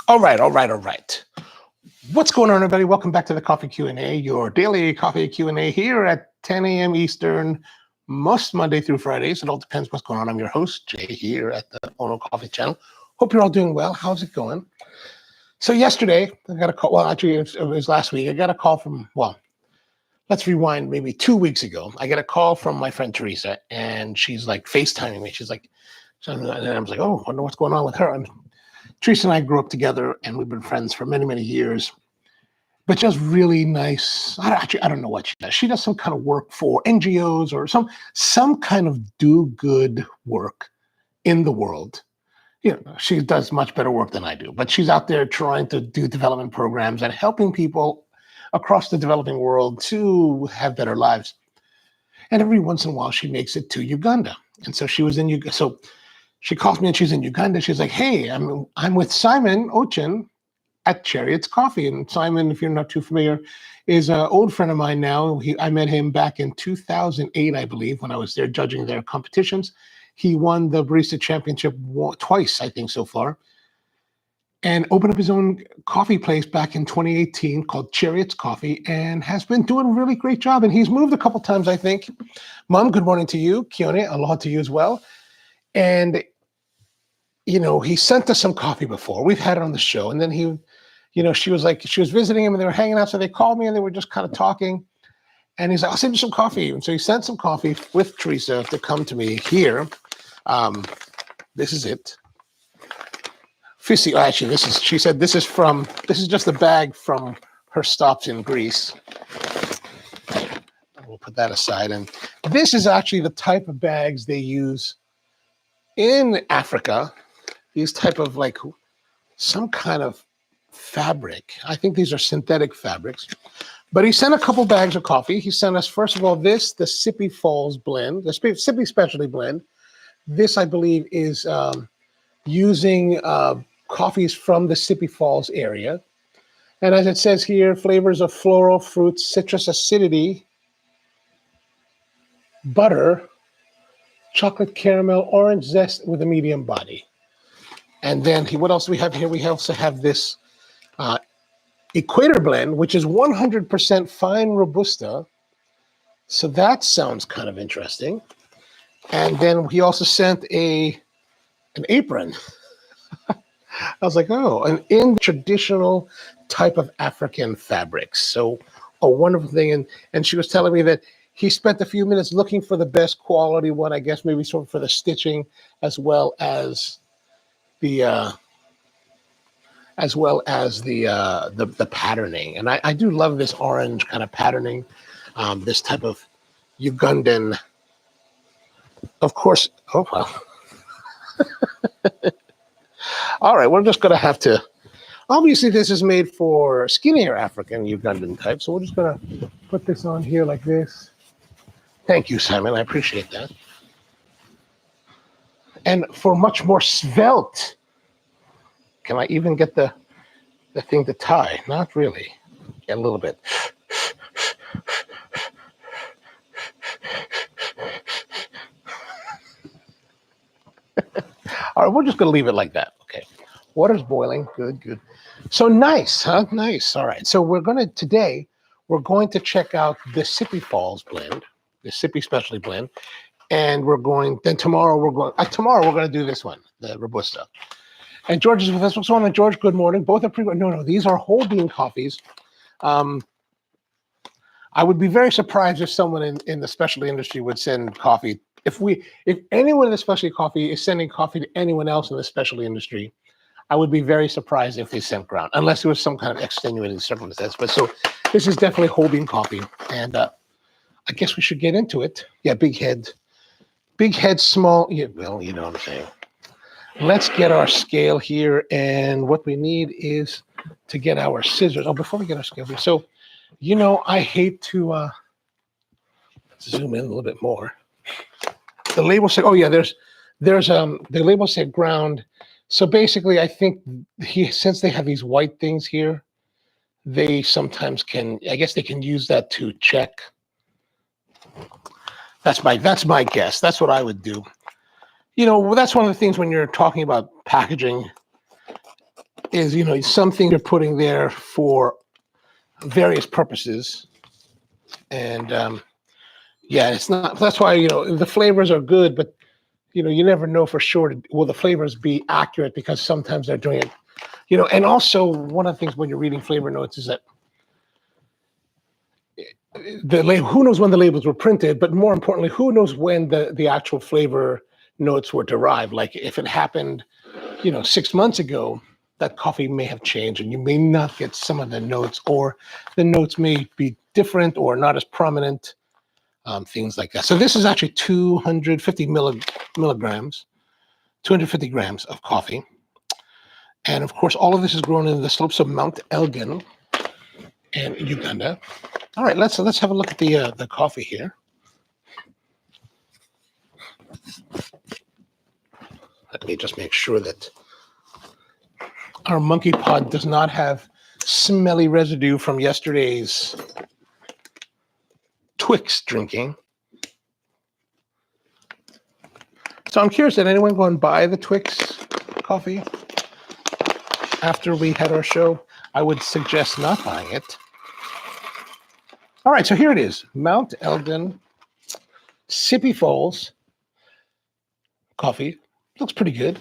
All right. What's going on, everybody? Welcome back to the Coffee Q&A, your daily coffee Q&A here at 10 a.m. Eastern, most Monday through Fridays. It all depends what's going on. I'm your host, Jay, here at the onocoffee channel. Hope you're all doing well. How's it going? So yesterday, I got a call. Well, actually, it was last week. I got a call from, let's rewind maybe 2 weeks ago. I got a call from my friend Theresa, and she's like FaceTiming me. She's like, and I was like, oh, I wonder what's going on with her. And Theresa and I grew up together, and we've been friends for many, many years. But just really nice. I don't know what she does. She does some kind of work for NGOs or some kind of do-good work in the world. You know, she does much better work than I do. But she's out there trying to do development programs and helping people across the developing world to have better lives. And every once in a while, she makes it to Uganda. And so she was in Uganda. So she calls me and she's in Uganda. She's like, hey, I'm with Simon Ochen at Chariots Coffee. And Simon, if you're not too familiar, is an old friend of mine now. I met him back in 2008, I believe, when I was there judging their competitions. He won the Barista Championship twice, I think, so far, and opened up his own coffee place back in 2018 called Chariots Coffee, and has been doing a really great job. And he's moved a couple times, I think. Mom, good morning to you. Kione, aloha to you as well. And, you know, he sent us some coffee before. We've had it on the show. And then she was visiting him and they were hanging out. So they called me and they were just kind of talking. And he's like, I'll send you some coffee. And so he sent some coffee with Theresa to come to me here. This is it. Actually, she said this is just a bag from her stops in Greece. We'll put that aside. And this is actually the type of bags they use in Africa. These type of like some kind of fabric. I think these are synthetic fabrics. But he sent a couple bags of coffee. He sent us, first of all, the Sipi Falls Blend, the Sipi Specialty Blend. This, I believe, is using coffees from the Sipi Falls area. And as it says here, flavors of floral, fruits, citrus acidity, butter, chocolate caramel, orange zest with a medium body. And then what else do we have here? We also have this Equator blend, which is 100% fine Robusta. So that sounds kind of interesting. And then he also sent an apron. I was like, oh, in traditional type of African fabrics. So a wonderful thing. And she was telling me that he spent a few minutes looking for the best quality one, I guess maybe sort of for the stitching as well as the patterning. And I do love this orange kind of patterning, this type of Ugandan, of course. Oh, well. All right, we're just going to have to, obviously this is made for skinnier African Ugandan type. So we're just going to put this on here like this. Thank you, Simon. I appreciate that. And for much more svelte, can I even get the thing to tie? Not really. Yeah, a little bit. All right, we're just going to leave it like that. Okay. Water's boiling. Good, good. So nice, huh? Nice. All right. So today we're going to check out the Sipi Falls Blend, the Sipi Specialty Blend. And tomorrow we're going to do this one, the Robusta. And George is with us. What's going on, George? Good morning. Both are no, these are whole bean coffees. I would be very surprised if someone in the specialty industry would send coffee. If anyone in the specialty coffee is sending coffee to anyone else in the specialty industry, I would be very surprised if they sent ground, unless there was some kind of extenuating circumstance. But so this is definitely whole bean coffee. And I guess we should get into it. Yeah, big head, small. Yeah, well, you know what I'm saying. Let's get our scale here, and what we need is to get our scissors. Oh, before we get our scale here, so, you know, I hate to zoom in a little bit more. The label said, oh yeah, there's the label said ground. So basically, I think since they have these white things here, they sometimes I guess they can use that to check. That's my guess. That's what I would do. You know, that's one of the things when you're talking about packaging. is, you know, something you're putting there for various purposes. And yeah, it's not, that's why, you know, the flavors are good, but you know, you never know for sure, will the flavors be accurate, because sometimes they're doing it, you know. And also one of the things when you're reading flavor notes is that the label, who knows when the labels were printed, but more importantly, who knows when the actual flavor notes were derived. Like if it happened, you know, 6 months ago, that coffee may have changed and you may not get some of the notes, or the notes may be different or not as prominent, things like that. So this is actually 250 milligrams, 250 grams of coffee. And of course, all of this is grown in the slopes of Mount Elgin in Uganda. All right, let's have a look at the coffee here. Let me just make sure that our monkey pod does not have smelly residue from yesterday's Twix drinking. So I'm curious, did anyone go and buy the Twix coffee after we had our show? I would suggest not buying it. All right, so here it is, Mount Elgin Sipi Falls coffee. Looks pretty good.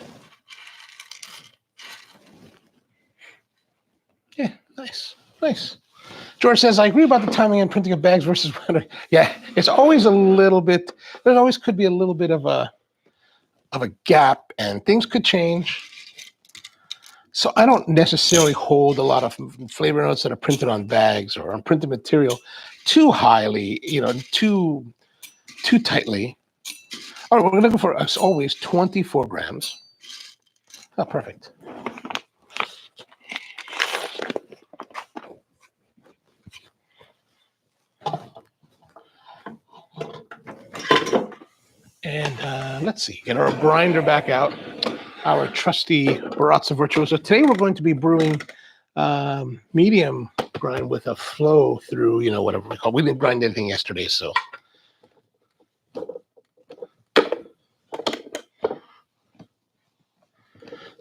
Yeah, nice, nice. George says, I agree about the timing and printing of bags versus yeah, it's always a little bit, there always could be a little bit of a gap, and things could change. So I don't necessarily hold a lot of flavor notes that are printed on bags or on printed material too highly, you know, too tightly. All right, we're looking for, as always, 24 grams. Oh, perfect. And let's see, get our grinder back out, our trusty Barista Virtuoso. Today we're going to be brewing medium grind with a flow through, you know, whatever we call it. We didn't grind anything yesterday, so.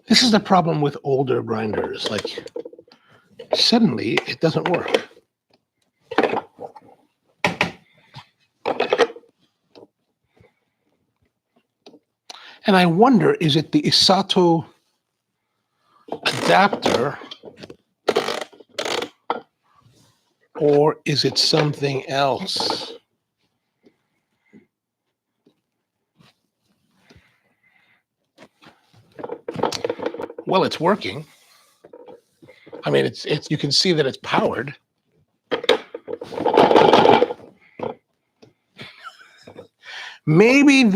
This is the problem with older grinders. Like, suddenly it doesn't work. And I wonder, is it the Isato adapter, or is it something else? Well, it's working. I mean, it's you can see that it's powered. Maybe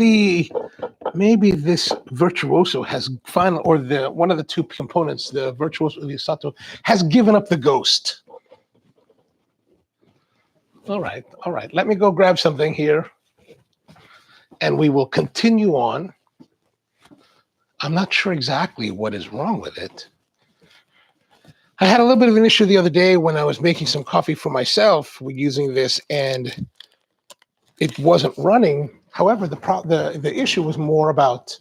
this Virtuoso has finally, or one of the two components, the Virtuoso or the Isato, has given up the ghost. All right. Let me go grab something here, and we will continue on. I'm not sure exactly what is wrong with it. I had a little bit of an issue the other day when I was making some coffee for myself using this, and it wasn't running. However, the issue was more about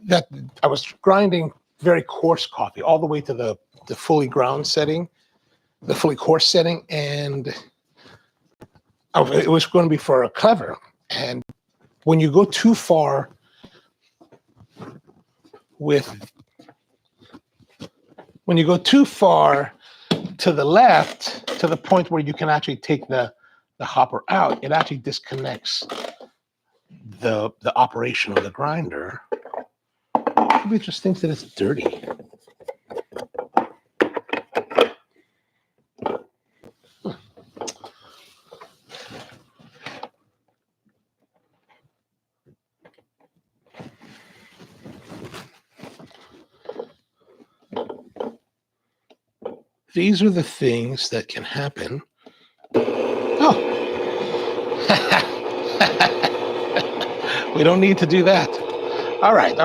that I was grinding very coarse coffee all the way to the fully ground setting, the fully coarse setting, and it was going to be for a clever. And when you go too far to the left, to the point where you can actually take the hopper out, it actually disconnects the operation of the grinder. Maybe it just thinks that it's dirty. These are the things that can happen. Oh. We don't need to do that. All right.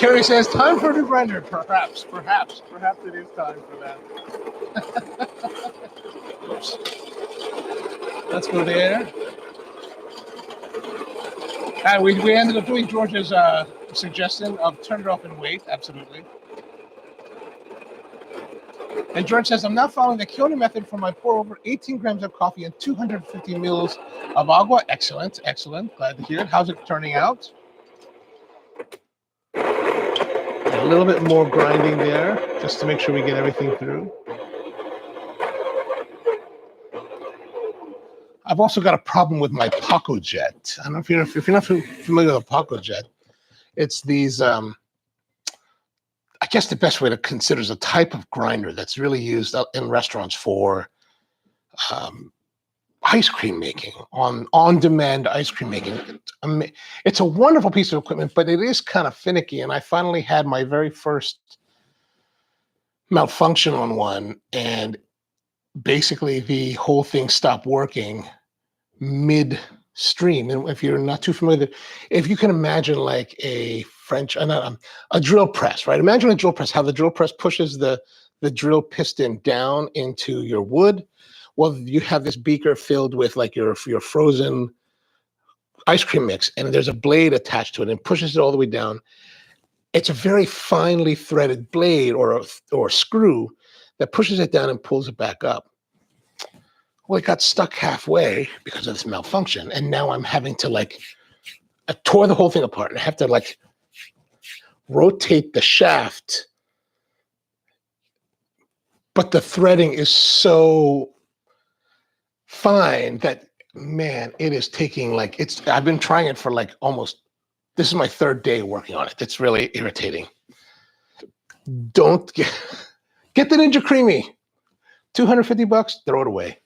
Carrie says, time for a new grinder. Perhaps it is time for that. Oops. Let's go there. And we ended up doing George's suggestion of turn it off and wait. Absolutely. And George says, I'm now following the Kyoto method for my pour over 18 grams of coffee and 250 mils of agua. Excellent, excellent. Glad to hear it. How's it turning out? A little bit more grinding there, just to make sure we get everything through. I've also got a problem with my Paco Jet. I don't know if you're not familiar with a Paco Jet. It's these, I guess the best way to consider is a type of grinder that's really used in restaurants for ice cream making, on-demand ice cream making. It's a wonderful piece of equipment, but it is kind of finicky. And I finally had my very first malfunction on one, and basically the whole thing stopped working midstream. And if you're not too familiar, if you can imagine like a drill press, right? Imagine a drill press, how the drill press pushes the drill piston down into your wood. Well, you have this beaker filled with like your frozen ice cream mix, and there's a blade attached to it and pushes it all the way down. It's a very finely threaded blade or screw that pushes it down and pulls it back up. Well, it got stuck halfway because of this malfunction, and now I'm having to I tore the whole thing apart, and I have to rotate the shaft, but the threading is so fine that, man, it is taking I've been trying it for this is my third day working on it. It's really irritating. Don't get the Ninja Creamy. $250, throw it away.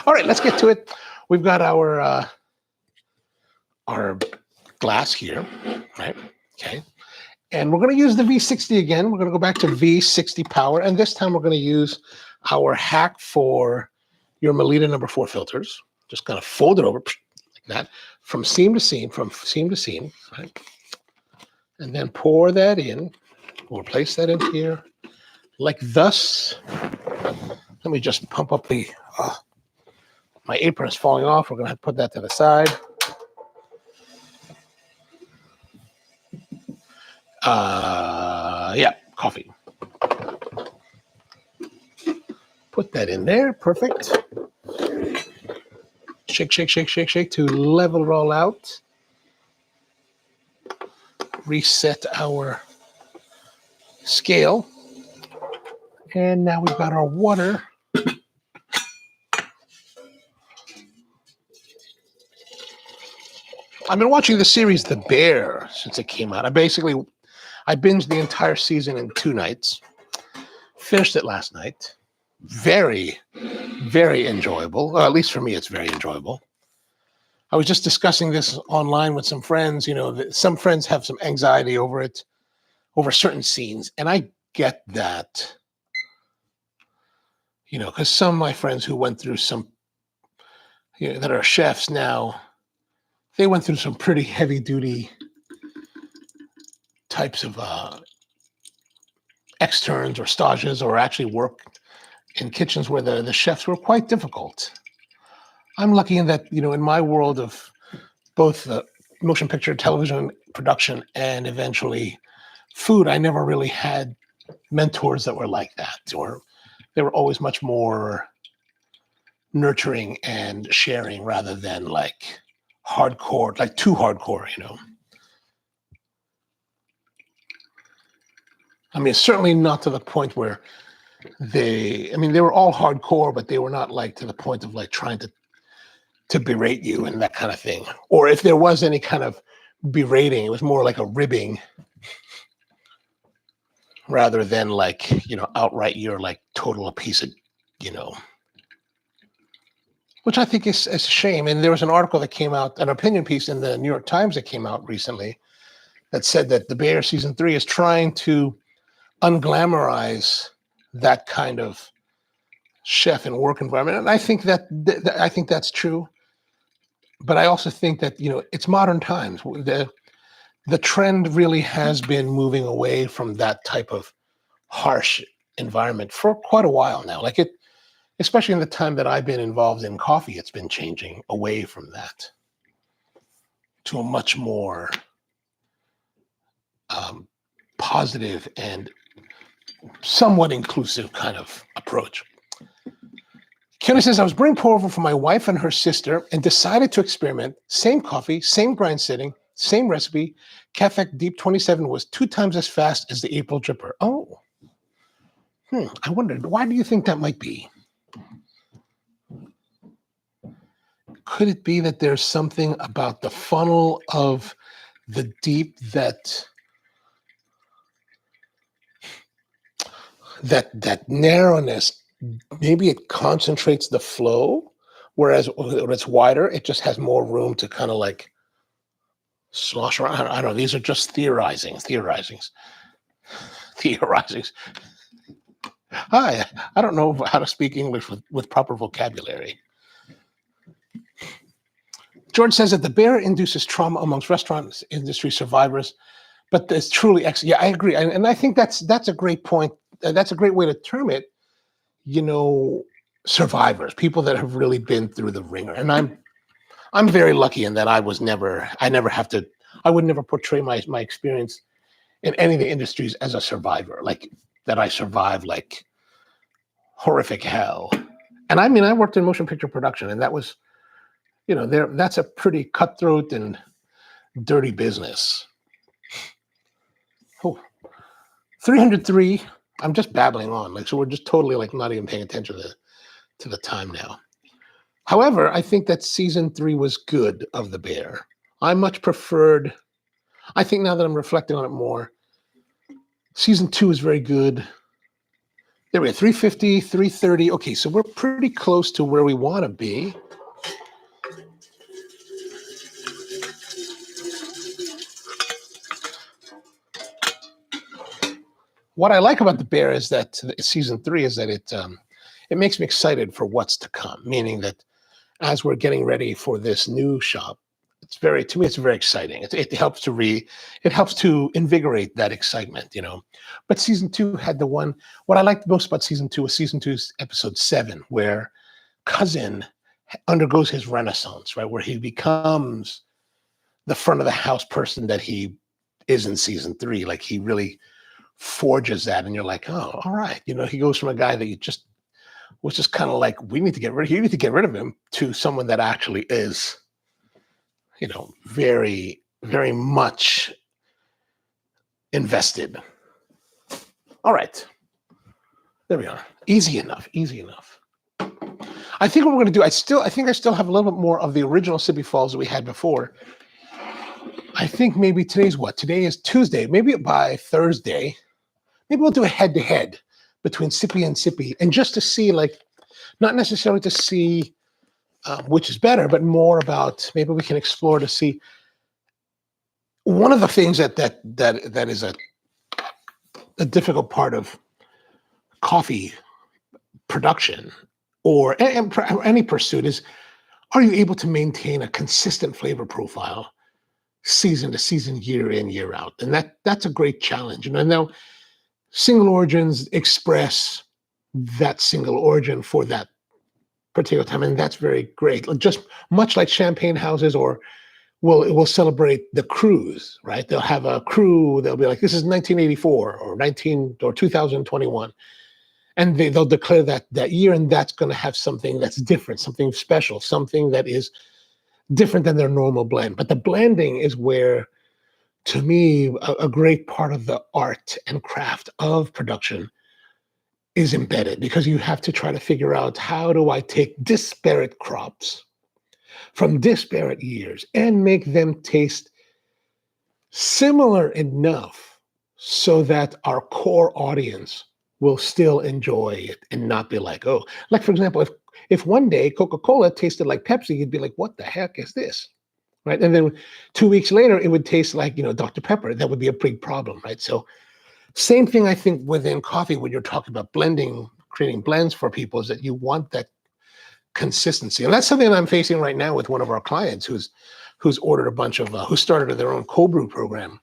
All right, let's get to it. We've got our glass here, right? Okay. And we're going to use the V60 again. We're going to go back to V60 power. And this time we're going to use our hack for your Melita number 4 filters. Just kind of fold it over like that from seam to seam, right? And then pour that in. We'll place that in here like thus. Let me just pump up my apron is falling off. We're going to have to put that to the side. Yeah, coffee. Put that in there. Perfect. Shake, shake, shake, shake, shake to level it all out. Reset our scale. And now we've got our water. I've been watching the series The Bear since it came out. I binged the entire season in 2 nights. Finished it last night. Very, very enjoyable. Well, at least for me, it's very enjoyable. I was just discussing this online with some friends. Some friends have some anxiety over it, over certain scenes. And I get that, because some of my friends who went through some, that are chefs now, they went through some pretty heavy duty types of externs or stages, or actually work in kitchens where the chefs were quite difficult. I'm lucky in that, in my world of both the motion picture, television production, and eventually food, I never really had mentors that were like that, or they were always much more nurturing and sharing rather than hardcore, too hardcore, I mean, certainly not to the point where they were all hardcore, but they were not to the point of trying to berate you and that kind of thing. Or if there was any kind of berating, it was more like a ribbing rather than outright you're total a piece of, which I think is a shame. And there was an article that came out, an opinion piece in the New York Times that came out recently that said that The Bear season 3 is trying to unglamorize that kind of chef and work environment. And I think that's true. But I also think that, it's modern times. The trend really has been moving away from that type of harsh environment for quite a while now. Especially in the time that I've been involved in coffee, it's been changing away from that to a much more positive and somewhat inclusive kind of approach. Kenny says, I was brewing pour over for my wife and her sister and decided to experiment. Same coffee, same grind setting, same recipe. Cafe Deep 27 was 2 times as fast as the April dripper. Oh, I wondered, why do you think that might be? Could it be that there's something about the funnel of the Deep that narrowness, maybe it concentrates the flow, whereas when it's wider, it just has more room to kind of like slosh around. I don't know. These are just theorizings. Hi, I don't know how to speak English with proper vocabulary. George says that the bear induces trauma amongst restaurant industry survivors, but it's truly excellent. Yeah, I agree. And I think that's a great point. That's a great way to term it. You know, survivors, people that have really been through the ringer. And I'm very lucky in that I would never portray my experience in any of the industries as a survivor, like that I survived like horrific hell. And I mean, I worked in motion picture production, and that was, you know, that's a pretty cutthroat and dirty business. Oh, 303. I'm just babbling on, like, so we're just totally like not even paying attention to the time now. However, I think that season 3 was good of the bear. I much preferred, I think now that I'm reflecting on it more, season 2 is very good. There we go, 350, 330. Okay, so we're pretty close to where we want to be. What I like about the bear is that season 3 is that it makes me excited for what's to come, meaning that as we're getting ready for this new shop, to me, it's very exciting. It helps to invigorate that excitement, you know. But season 2 had what I liked most about season 2 was season 2's episode 7, where Cousin undergoes his renaissance, right? Where he becomes the front of the house person that he is in season 3. Like, he really forges that, and you're like, oh, all right. You know, he goes from a guy that was just kind of like, you need to get rid of him, to someone that actually is, you know, very, very much invested. All right. There we are. Easy enough. I think what we're going to do, I think I still have a little bit more of the original Sipi Falls that we had before. I think maybe today is Tuesday. Maybe by Thursday, maybe we'll do a head-to-head between Sipi and Sipi, and just to see, like, not necessarily to see which is better, but more about, maybe we can explore to see. One of the things that is a difficult part of coffee production or any pursuit is, are you able to maintain a consistent flavor profile season to season, year in, year out? And that's a great challenge. And I know single origins express that single origin for that particular time, and that's very great. Just much like champagne houses, or will celebrate the cruise, right? They'll have a crew. They'll be like, this is 1984 or 2021, and they'll declare that year, and that's going to have something that's different, something special, something that is different than their normal blend. But the blending is where, to me, a great part of the art and craft of production is embedded, because you have to try to figure out, how do I take disparate crops from disparate years and make them taste similar enough so that our core audience will still enjoy it and not be like, oh, like, for example, if one day Coca-Cola tasted like Pepsi, you'd be like, what the heck is this? Right? And then 2 weeks later, it would taste like, you know, Dr. Pepper. That would be a big problem, right? So same thing, I think, within coffee, when you're talking about blending, creating blends for people, is that you want that consistency. And that's something that I'm facing right now with one of our clients who's ordered a bunch of, who started their own cold brew program.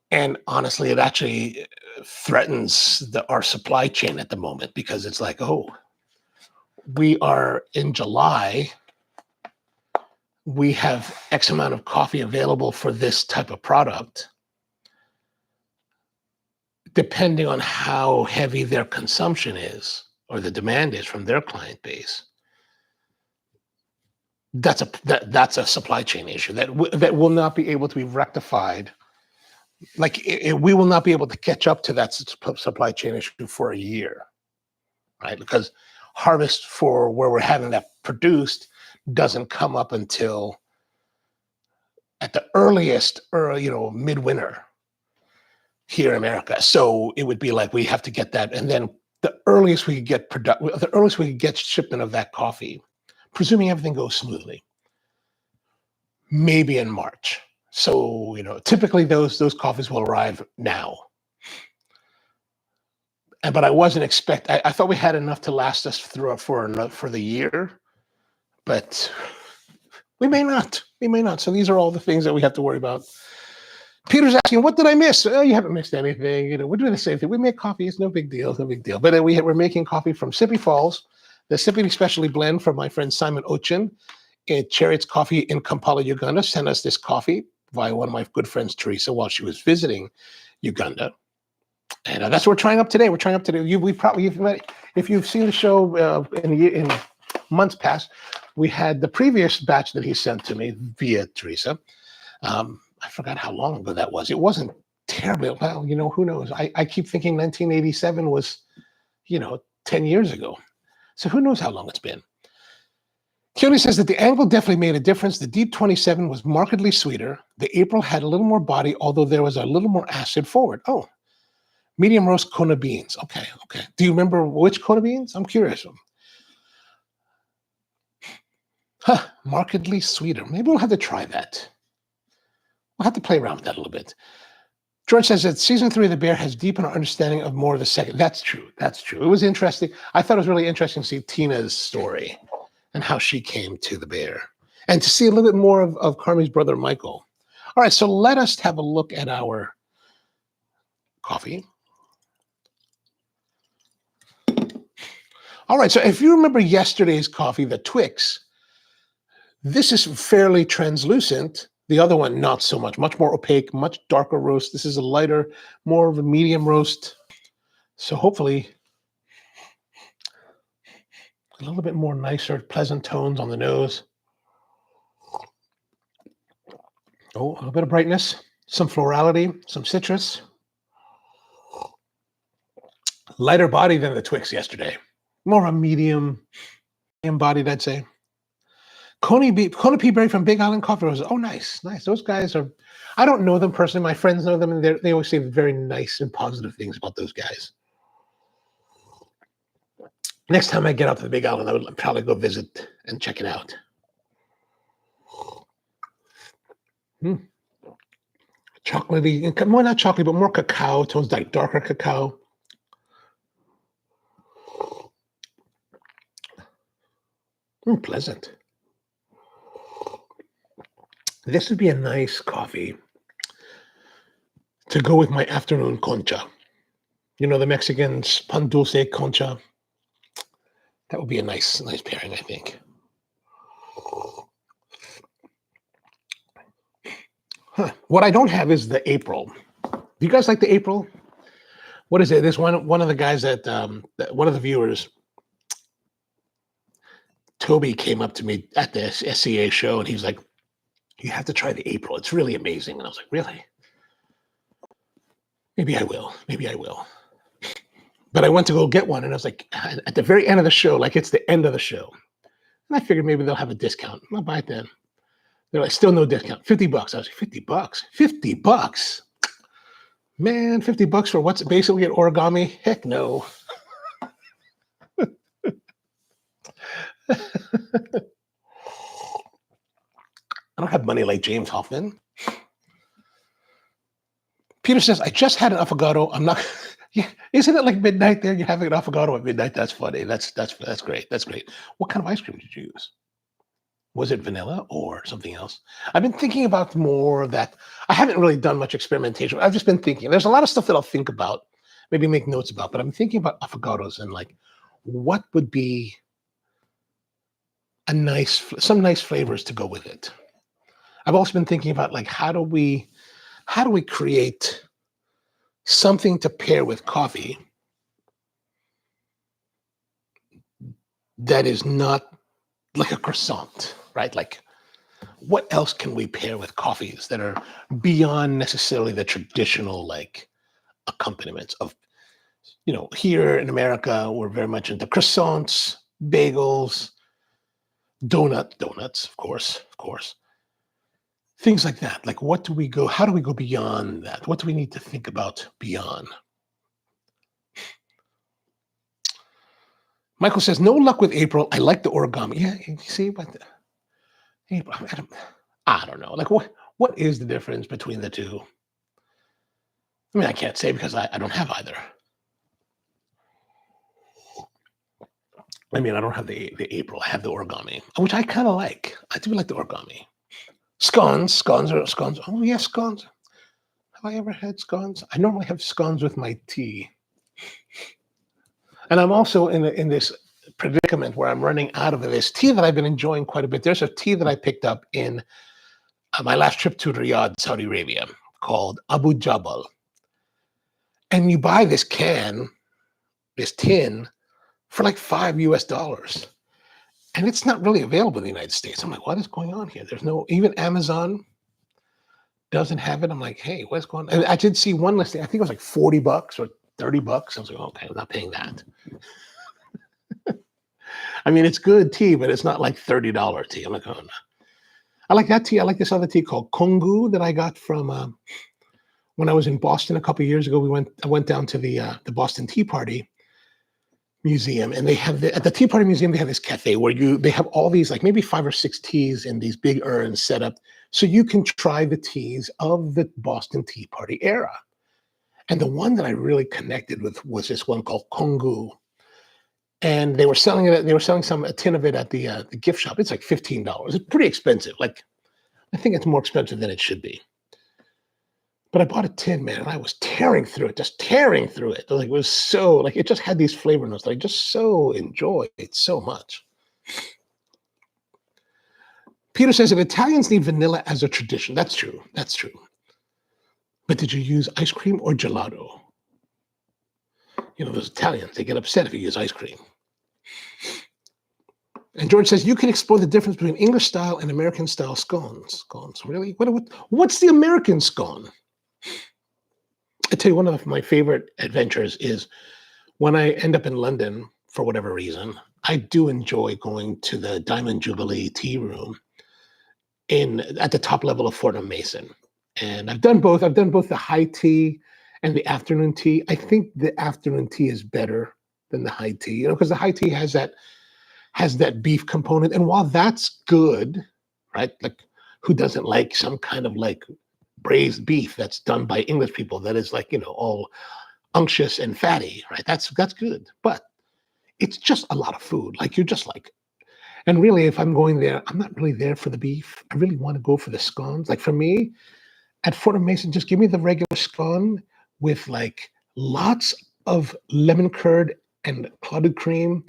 And honestly, it actually threatens our supply chain at the moment, because it's like, oh, we are in July, we have X amount of coffee available for this type of product, depending on how heavy their consumption is or the demand is from their client base, that's a supply chain issue that will not be able to be rectified. Like we will not be able to catch up to that supply chain issue for a year, right? Because harvest for where we're having that produced doesn't come up until at the earliest, or midwinter here in America. So it would be like we have to get that, and then the earliest we could get shipment of that coffee, presuming everything goes smoothly, maybe in March. So typically those coffees will arrive now. But I wasn't I thought we had enough to last us through for the year, but we may not. So these are all the things that we have to worry about. Peter's asking, what did I miss? Oh, you haven't missed anything. We're doing the same thing. We make coffee. It's no big deal. But we're making coffee from Sipi Falls, the Sipi Specialty Blend from my friend Simon Ochen at Chariots Coffee in Kampala, Uganda. Sent us this coffee via one of my good friends, Theresa, while she was visiting Uganda. And that's what we're trying up today. If you've seen the show in months past, we had the previous batch that he sent to me via Theresa. I forgot how long ago that was. It wasn't terribly, well, who knows? I keep thinking 1987 was, 10 years ago. So who knows how long it's been. Keone says that the angle definitely made a difference. The Deep 27 was markedly sweeter. The April had a little more body, although there was a little more acid forward. Oh, medium roast Kona beans. Okay. Do you remember which Kona beans? I'm curious. Markedly sweeter. Maybe we'll have to try that. We'll have to play around with that a little bit. George says that season 3 of The Bear has deepened our understanding of more of the second. That's true. It was interesting. I thought it was really interesting to see Tina's story and how she came to The Bear, and to see a little bit more of Carmi's brother, Michael. All right, so let us have a look at our coffee. All right, so if you remember yesterday's coffee, the Twix, this is fairly translucent. The other one, not so much more opaque, much darker roast. This is a lighter, more of a medium roast. So hopefully a little bit more nicer, pleasant tones on the nose. Oh, a little bit of brightness, some florality, some citrus. Lighter body than the Twix yesterday. More of a medium bodied, I'd say. Kona P. Berry from Big Island Coffee Roses. Oh, nice. Those guys are, I don't know them personally. My friends know them, and they always say very nice and positive things about those guys. Next time I get out to the Big Island, I would probably go visit and check it out. Chocolatey, more not chocolate, but more cacao tones, like darker cacao. Pleasant. This would be a nice coffee to go with my afternoon concha. The Mexicans, pan dulce concha. That would be a nice pairing, I think. What I don't have is the April. Do you guys like the April? What is it? This one of the guys that one of the viewers, Toby, came up to me at the SCA show, and he was like, you have to try the April. It's really amazing. And I was like, really? Maybe I will. But I went to go get one, and I was like, at the very end of the show, like it's the end of the show. And I figured maybe they'll have a discount. I'll buy it then. They're like, still no discount. $50. I was like, $50? $50? Man, $50 for what's basically an origami? Heck no. I don't have money like James Hoffman. Peter says, I just had an affogato. I'm not. Yeah, isn't it like midnight there? You're having an affogato at midnight. That's funny. That's great. That's great. What kind of ice cream did you use? Was it vanilla or something else? I've been thinking about more of that. I haven't really done much experimentation. I've just been thinking. There's a lot of stuff that I'll think about, maybe make notes about, but I'm thinking about affogatos and like what would be some nice flavors to go with it. I've also been thinking about like how do we create something to pair with coffee that is not like a croissant, right? Like, what else can we pair with coffees that are beyond necessarily the traditional like accompaniments of, here in America, we're very much into croissants, bagels, donuts, of course, things like that. Like, how do we go beyond that? What do we need to think about beyond? Michael says, no luck with April. I like the origami. Yeah, you see, but April, I don't know. Like, what is the difference between the two? I mean, I can't say because I don't have either. I mean, I don't have the April. I have the origami, which I kind of like. I do like the origami. Scones. Oh, yeah, scones. Have I ever had scones? I normally have scones with my tea. And I'm also in this predicament where I'm running out of this tea that I've been enjoying quite a bit. There's a tea that I picked up in my last trip to Riyadh, Saudi Arabia, called Abu Jabal. And you buy this tin, for like $5 US. And it's not really available in the United States. I'm like, what is going on here? There's no, even Amazon doesn't have it. I'm like, hey, what's going on? And I did see one listing. I think it was like $40 or $30. I was like, okay, I'm not paying that. I mean, it's good tea, but it's not like $30 tea. I'm like, oh no. I like that tea. I like this other tea called Kongu that I got from when I was in Boston a couple of years ago. I went down to the Boston Tea Party Museum, and they have at the Tea Party Museum, they have this cafe where they have all these, like maybe 5 or 6 teas in these big urns set up so you can try the teas of the Boston Tea Party era. And the one that I really connected with was this one called Kongu. And they were selling it. They were selling a tin of it at the gift shop. It's like $15. It's pretty expensive. Like, I think it's more expensive than it should be. But I bought a tin, man, and I was tearing through it. Like, it was so, like, it just had these flavor notes that I just so enjoyed so much. Peter says, if Italians need vanilla as a tradition, that's true. But did you use ice cream or gelato? Those Italians, they get upset if you use ice cream. And George says, you can explore the difference between English style and American style scones. Really? What's the American scone? I tell you, one of my favorite adventures is when I end up in London, for whatever reason, I do enjoy going to the Diamond Jubilee Tea Room at the top level of Fortnum Mason. And I've done both. I've done both the high tea and the afternoon tea. I think the afternoon tea is better than the high tea, because the high tea has that beef component. And while that's good, right? Like, who doesn't like some kind of like braised beef that's done by English people that is like, all unctuous and fatty, right? That's good. But it's just a lot of food. Like, you're just like, and really, if I'm going there, I'm not really there for the beef. I really want to go for the scones. Like, for me, at Fortnum Mason, just give me the regular scone with like lots of lemon curd and clotted cream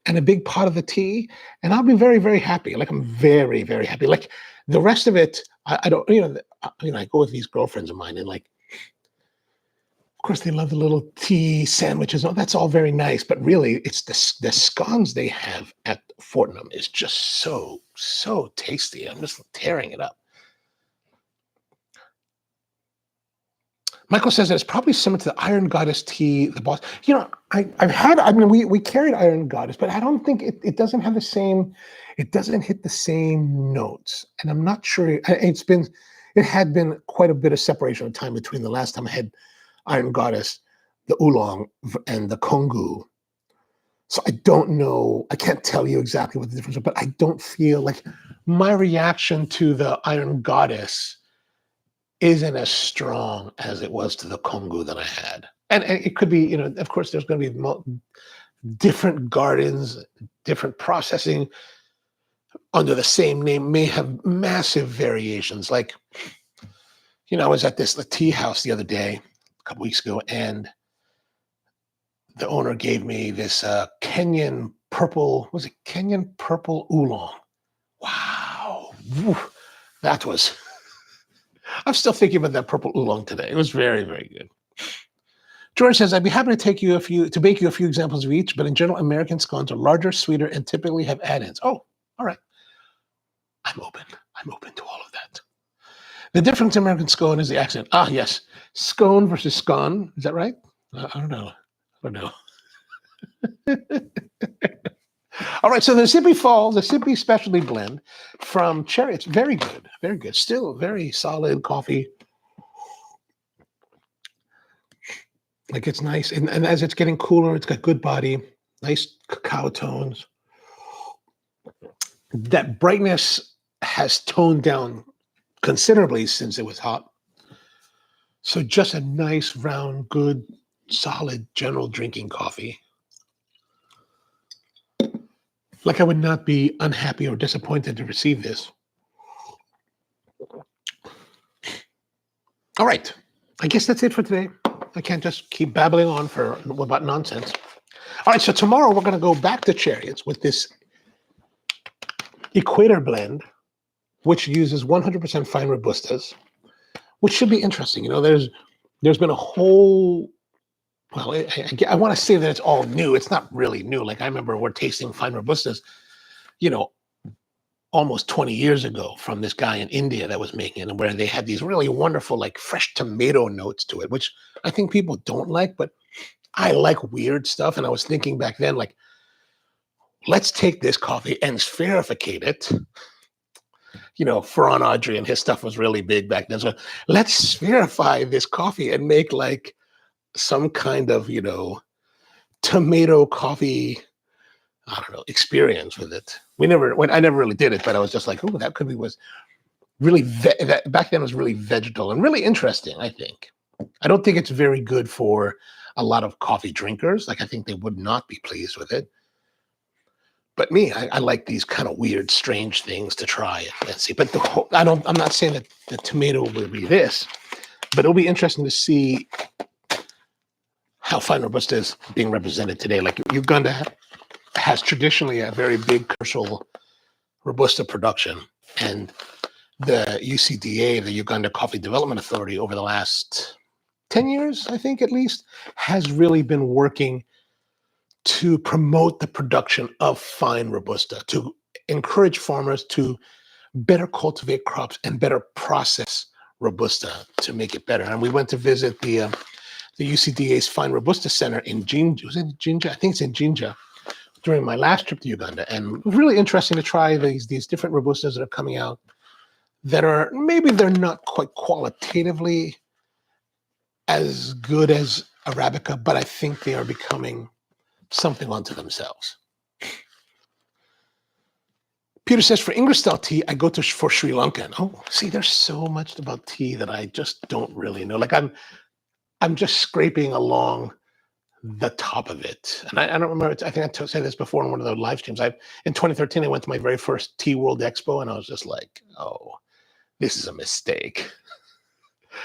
and a big pot of the tea, and I'll be very, very happy. Like, I'm very, very happy. Like, the rest of it, I don't, I go with these girlfriends of mine, and like, of course, they love the little tea sandwiches. Oh, that's all very nice, but really, it's the scones they have at Fortnum is just so, so tasty. I'm just tearing it up. Michael says that it's probably similar to the Iron Goddess tea, the boss. We carried Iron Goddess, but I don't think it doesn't have the same, it doesn't hit the same notes. And I'm not sure, it had been quite a bit of separation of time between the last time I had Iron Goddess, the oolong, and the Kongu. So I don't know, I can't tell you exactly what the difference is, but I don't feel like my reaction to the Iron Goddess isn't as strong as it was to the Kongu that I had. And it could be, of course, there's going to be different gardens, different processing under the same name may have massive variations. Like, I was at the tea house the other day, a couple weeks ago, and the owner gave me this Kenyan purple oolong. Wow. Woo. I'm still thinking about that purple oolong today. It was very, very good. George says, I'd be happy to bake you a few examples of each, but in general, American scones are larger, sweeter, and typically have add-ins. Oh, all right. I'm open. I'm open to all of that. The difference in American scone is the accent. Ah, yes. Scone versus scone. Is that right? I don't know. I don't know. All right, so the Sipi Falls, the Sipi Specialty Blend from Chariots, very good, very good. Still very solid coffee. Like it's nice, and as it's getting cooler, it's got good body, nice cacao tones. That brightness has toned down considerably since it was hot. So just a nice, round, good, solid, general drinking coffee. Like I would not be unhappy or disappointed to receive this. All right. I guess that's it for today. I can't just keep babbling on about nonsense. All right. So tomorrow we're going to go back to Chariots with this Equator blend, which uses 100% fine Robustas, which should be interesting. You know, there's been a whole, well, I want to say that it's all new. It's not really new. Like I remember we're tasting fine Robustas, you know, almost 20 years ago from this guy in India that was making it, where they had these really wonderful, like fresh tomato notes to it, which I think people don't like, but I like weird stuff. And I was thinking back then, like, let's take this coffee and spherificate it. You know, Ferran Adri and his stuff was really big back then. So let's spherify this coffee and make like some kind of, you know, tomato coffee, I don't know, experience with it. I never really did it, but I was just like, oh, that could be, was really, back then was really vegetal and really interesting, I think. I don't think it's very good for a lot of coffee drinkers. Like, I think they would not be pleased with it. But me, I like these kind of weird, strange things to try and see. But I'm not saying that the tomato will be this, but it'll be interesting to see how fine Robusta is being represented today. Like Uganda has traditionally a very big commercial Robusta production, and the UCDA, the Uganda Coffee Development Authority, over the last 10 years, I think at least, has really been working to promote the production of fine Robusta, to encourage farmers to better cultivate crops and better process Robusta to make it better. And we went to visit the UCDA's Fine Robusta Center in Jinja. Was it Jinja? I think it's in Jinja, during my last trip to Uganda. And it was really interesting to try these different Robustas that are coming out that are, maybe they're not quite qualitatively as good as Arabica, but I think they are becoming something unto themselves. Peter says, for English style tea, I go for Sri Lankan. Oh, see, there's so much about tea that I just don't really know. Like I'm just scraping along the top of it. And I don't remember, I think I said this before in one of the live streams. In 2013, I went to my very first Tea World Expo, and I was just like, oh, this is a mistake.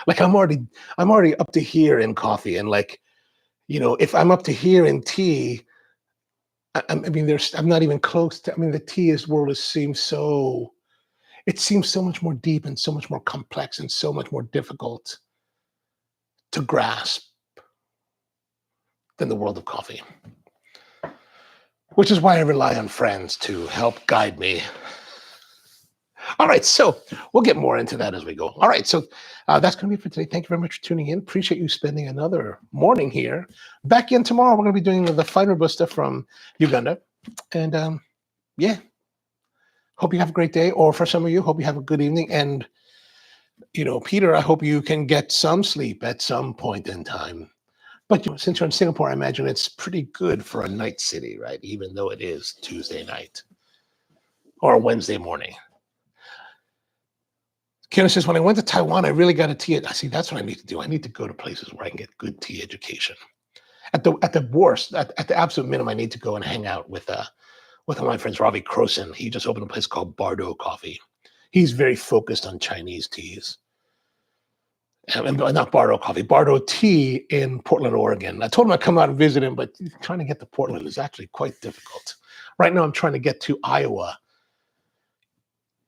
Like I'm already up to here in coffee, and like, you know, if I'm up to here in tea, I mean, I'm not even close to. I mean, the tea world seems so much more deep and so much more complex and so much more difficult to grasp than the world of coffee. Which is why I rely on friends to help guide me. All right, so we'll get more into that as we go. All right, so that's going to be it for today. Thank you very much for tuning in. Appreciate you spending another morning here. Back in tomorrow, we're going to be doing the fine Robusta from Uganda. And yeah, hope you have a great day. Or for some of you, hope you have a good evening. And, you know, Peter, I hope you can get some sleep at some point in time. But you know, since you're in Singapore, I imagine it's pretty good for a night city, right? Even though it is Tuesday night or Wednesday morning. Karen says, when I went to Taiwan, I really got a tea. I see, that's what I need to do. I need to go to places where I can get good tea education. At the worst, at the absolute minimum, I need to go and hang out with one of my friends, Ravi Croson. He just opened a place called Bardo Coffee. He's very focused on Chinese teas. And not Bardo Coffee, Bardo Tea in Portland, Oregon. I told him I'd come out and visit him, but trying to get to Portland is actually quite difficult. Right now, I'm trying to get to Iowa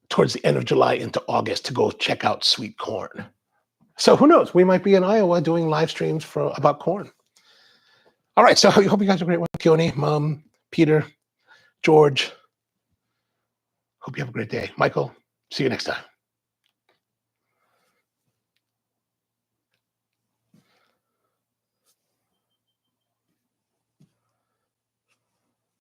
towards the end of July into August to go check out sweet corn. So who knows? We might be in Iowa doing live streams about corn. All right, so I hope you guys are great. Keone, Mom, Peter, George. Hope you have a great day. Michael, see you next time.